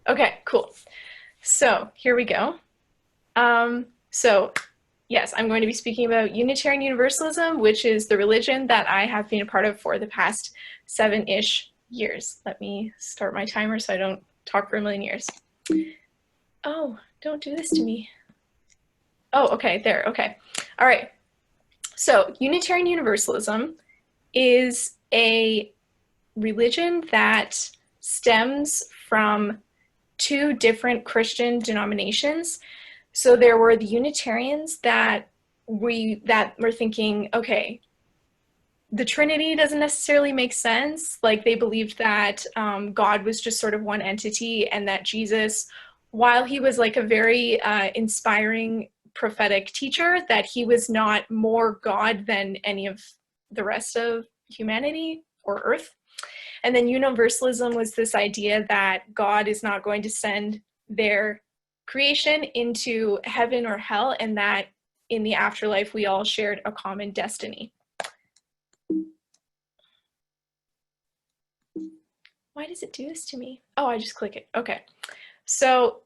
Okay, cool. So here we go. So yes, I'm going to be speaking about Unitarian Universalism, which is the religion that I have been a part of for the past 7-ish years. Let me start my timer so I don't talk for a million years. Oh, don't do this to me. Oh, okay, there, okay. All right. So Unitarian Universalism is a religion that stems from two different Christian denominations. So there were the Unitarians that were thinking, okay, the Trinity doesn't necessarily make sense. Like they believed that God was just sort of one entity, and that Jesus, while he was like a very inspiring prophetic teacher, that he was not more God than any of the rest of humanity or Earth. And then Universalism was this idea that God is not going to send their creation into heaven or hell, and that in the afterlife we all shared a common destiny. Why does it do this to me? Oh, I just click it. Okay. So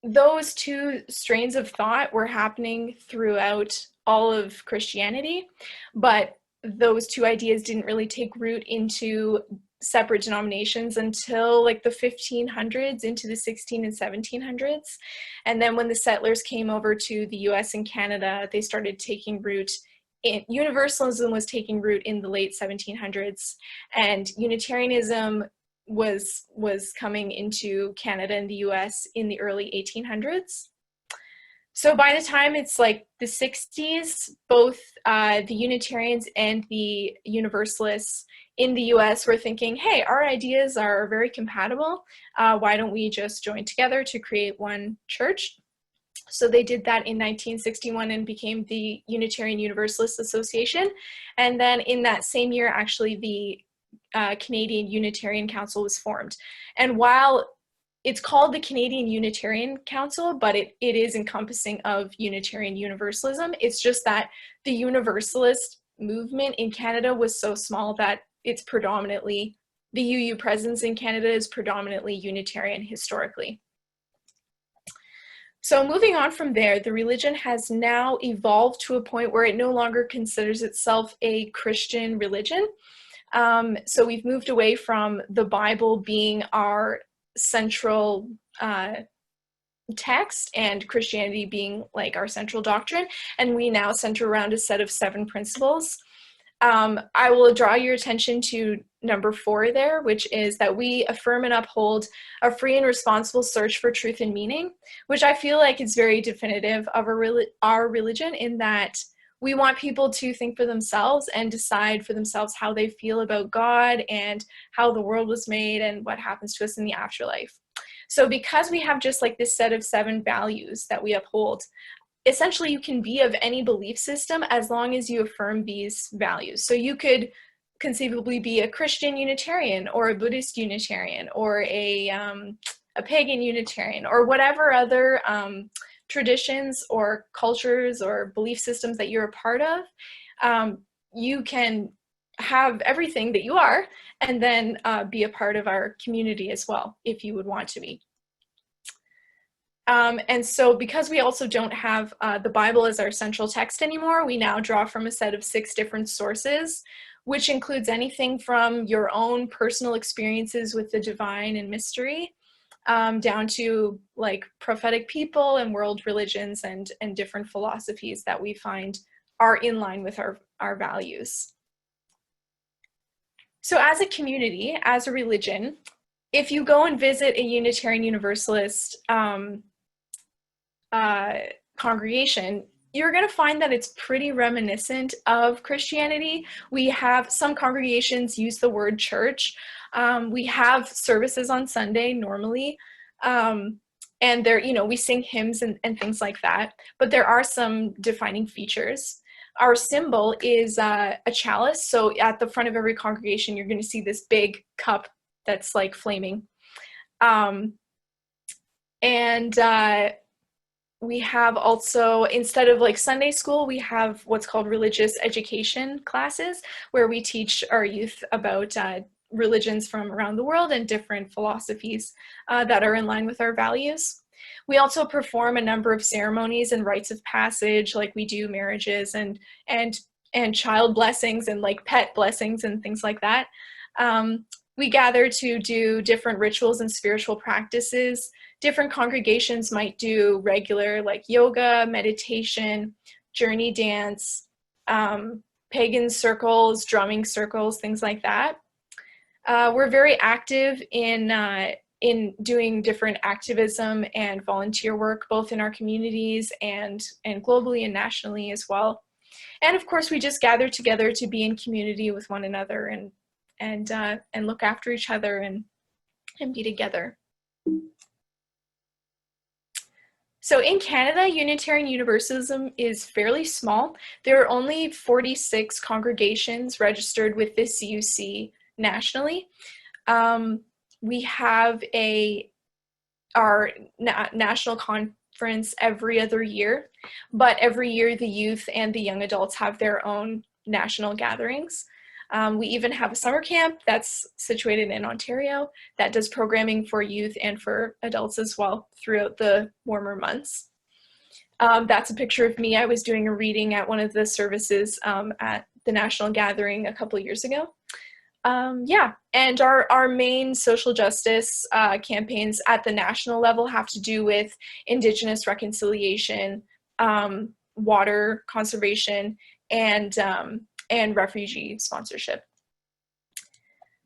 those two strains of thought were happening throughout all of Christianity, but those two ideas didn't really take root into separate denominations until like the 1500s into the 16 and 1700s. And then when the settlers came over to the US and Canada, they started taking root in Universalism was taking root in the late 1700s, and Unitarianism was coming into Canada and the US in the early 1800s. So by the time it's like the 60s, both the Unitarians and the Universalists in the US were thinking, hey, our ideas are very compatible. Why don't we just join together to create one church? So they did that in 1961 and became the Unitarian Universalist Association. And then in that same year, actually, the Canadian Unitarian Council was formed. And while it's called the Canadian Unitarian Council, but it is encompassing of Unitarian Universalism. It's just that the Universalist movement in Canada was so small that it's predominantly, the UU presence in Canada is predominantly Unitarian historically. So moving on from there, the religion has now evolved to a point where it no longer considers itself a Christian religion. So we've moved away from the Bible being our central text and Christianity being like our central doctrine, and we now center around a set of 7 principles. I will draw your attention to number 4 there, which is that we affirm and uphold a free and responsible search for truth and meaning, which I feel like is very definitive of our religion, in that we want people to think for themselves and decide for themselves how they feel about God and how the world was made and what happens to us in the afterlife. So because we have just like this set of 7 values that we uphold, essentially you can be of any belief system as long as you affirm these values. So you could conceivably be a Christian Unitarian or a Buddhist Unitarian or a pagan Unitarian or whatever other traditions or cultures or belief systems that you're a part of. You can have everything that you are and then be a part of our community as well, if you would want to be. And so because we also don't have the Bible as our central text anymore, we now draw from a set of 6 different sources, which includes anything from your own personal experiences with the divine and mystery, down to like prophetic people and world religions and different philosophies that we find are in line with our values. So as a community, as a religion, if you go and visit a Unitarian Universalist congregation, you're going to find that it's pretty reminiscent of Christianity. We have some congregations use the word church. We have services on Sunday normally, and there, we sing hymns and things like that, but there are some defining features. Our symbol is a chalice, so at the front of every congregation, you're going to see this big cup that's like flaming. We have also, instead of like Sunday school, we have what's called religious education classes, where we teach our youth about religions from around the world and different philosophies that are in line with our values. We also perform a number of ceremonies and rites of passage, like we do marriages and child blessings and like pet blessings and things like that. We gather to do different rituals and spiritual practices. Different congregations might do regular like yoga, meditation, journey dance, pagan circles, drumming circles, things like that. We're very active in doing different activism and volunteer work, both in our communities and globally and nationally as well. And of course, we just gather together to be in community with one another and look after each other and be together. So in Canada, Unitarian Universalism is fairly small. There are only 46 congregations registered with the CUC nationally. We have our national conference every other year, but every year the youth and the young adults have their own national gatherings. We even have a summer camp that's situated in Ontario that does programming for youth and for adults as well throughout the warmer months. That's a picture of me. I was doing a reading at one of the services at the national gathering a couple years ago. Yeah, and our main social justice campaigns at the national level have to do with Indigenous reconciliation, water conservation, and refugee sponsorship.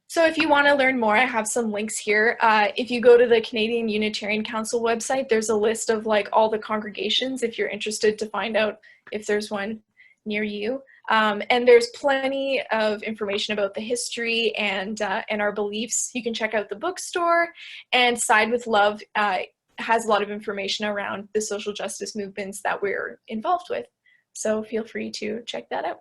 So if you want to learn more, I have some links here. If you go to the Canadian Unitarian Council website, there's a list of like all the congregations if you're interested to find out if there's one near you. And there's plenty of information about the history and our beliefs. You can check out the bookstore, and Side with Love has a lot of information around the social justice movements that we're involved with. So feel free to check that out.